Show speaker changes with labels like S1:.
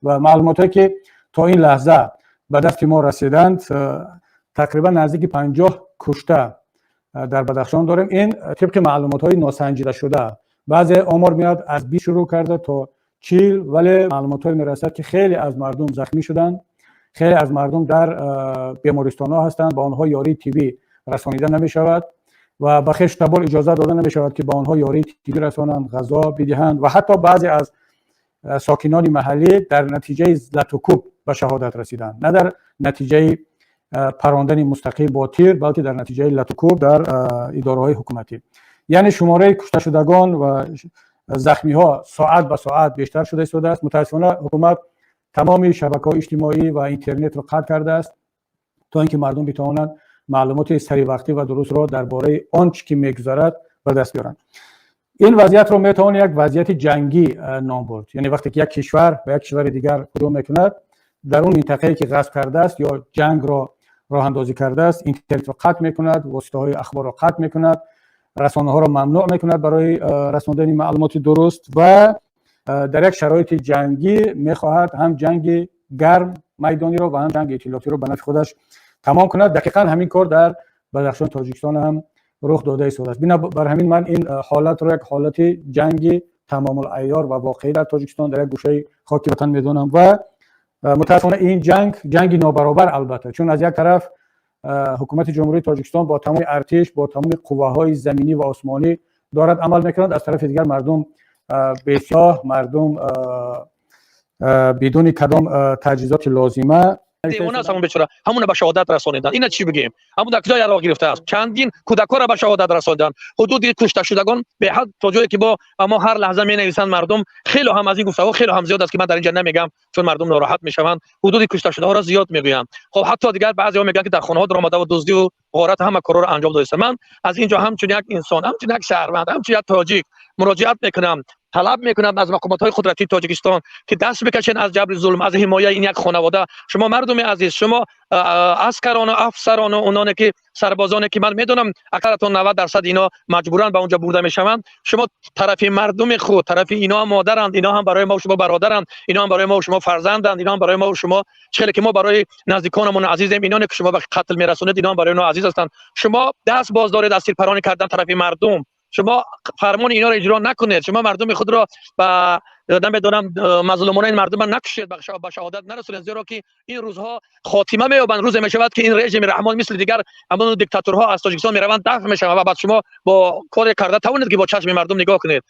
S1: و معلوماتی که تا این لحظه به دست ما رسیدند تقریبا نزدیک 50 کشته در بدخشان داریم. این طبق معلومات‌های ناسنجیده شده، بعضی آمار میاد از 20 شروع کرده تا 40، ولی معلومات‌های میرسد که خیلی از مردم زخمی شدند، خیلی از مردم در بیمارستان‌ها هستند، با آنها یاری طبی رسانیده نمی‌شود و به خشتبار اجازه داده نمی‌شود که با آنها یاری طبی رسانند، غذا بدهند و حتی بعضی از ساکنان محلی در نتیجه لطوکوب به شهادت رسیدند، نه در نتیجه پراندن مستقیم با تیر، بلکه در نتیجه لطوکوب در اداره‌های حکومتی. یعنی شماره کشته شدگان و زخمی ها ساعت به ساعت بیشتر شده است. متاسفانه حکومت تمام شبکه‌های اجتماعی و اینترنت رو قطع کرده است تا اینکه مردم بتوانند معلومات سریع وقتی و درست را درباره آنچه که میگذرد به دست بیارند. این وضعیت رو میتوان یک وضعیت جنگی نام برد. یعنی وقتی که یک کشور به یک کشور دیگر هجوم میکند، در اون منطقه‌ای که غصب کرده است یا جنگ را راه اندازی کرده است، اینترنت را قطع میکند، واسطه‌های اخبار را قطع میکند، رسانه‌ها را ممنوع میکند برای رساندن معلومات درست و در یک شرایط جنگی میخواهد هم جنگ گرم میدانی را و هم جنگ ائتلافی را به نفع خودش تمام کند. دقیقاً همین کار در بدخشان تاجیکستان هم رخ داده است. بر همین من این حالت را یک حالت جنگ تمام العیار و واقعی در تاجیکستان در یک گوشه خاک وطن میدونم و متاسفانه این جنگ نابرابر، البته چون از یک طرف حکومت جمهوری تاجیکستان با تمام ارتش، با تمام قواهای زمینی و آسمانی دارد عمل میکند، از طرف دیگر مردم بی‌سلاح، مردم بدون کدام تجهیزات لازمه
S2: اون از همون بیچاره همون به شهادت رسانیدن. اینا چی بگیم؟ همون در کجای عراق گرفته است، چندین کودک‌ها را به شهادت رساندن، حدود کشته شدگان به حد تا جایی که با اما هر لحظه می‌نویسند مردم. خیلی هم از این گفته‌ها خیلی هم زیاد است که من در اینجا نمیگم چون مردم ناراحت میشوند. حدود کشته شده‌ها را زیاد میگویم. خب حتی دیگر بعضی‌ها میگن که در خانه‌ها در آمده و دزدی و غارت همه کارا را انجام داده. من از اینجا همچون یک انسان، همچون یک شهروند، همچون یک تاجیک مراجعت میکنم، طلب میکنم از مقامات قدرتی تاجیکستان که دست بکشن از جبر ظلم، از حمایت این یک خانواده. شما مردم عزیز، شما عسکران و افسران و اونانی که سربازانی که من میدونم اکثرتون 90% اینا مجبورن به اونجا برده میشوند، شما طرف مردم خود، طرف اینا هم مادرند، اینا هم برای ما و شما برادرند، اینا هم برای ما و شما فرزندند، اینا هم برای ما و شما چه که ما برای نزدیکانمون عزیزیم، اینانی که شما به قتل میرسونید اینا هم برای ما عزیز هستند. شما دست باز دارید از سیرپرانی کردن طرف مردم. شما فرمان اینا را اجرا نکنید. شما مردم خود را به نمیدونم مظلومان این مردم نکشید، به شهادت نرسونید، زیرا که این روزها خاتمه مییابند. روز میشود که این رژیم رحمان مثل دیگر همون دیکتاتورها از تاجیکستان میروند دفع میشوند و بعد شما با کار کرده توانید که با چشم مردم نگاه کنید.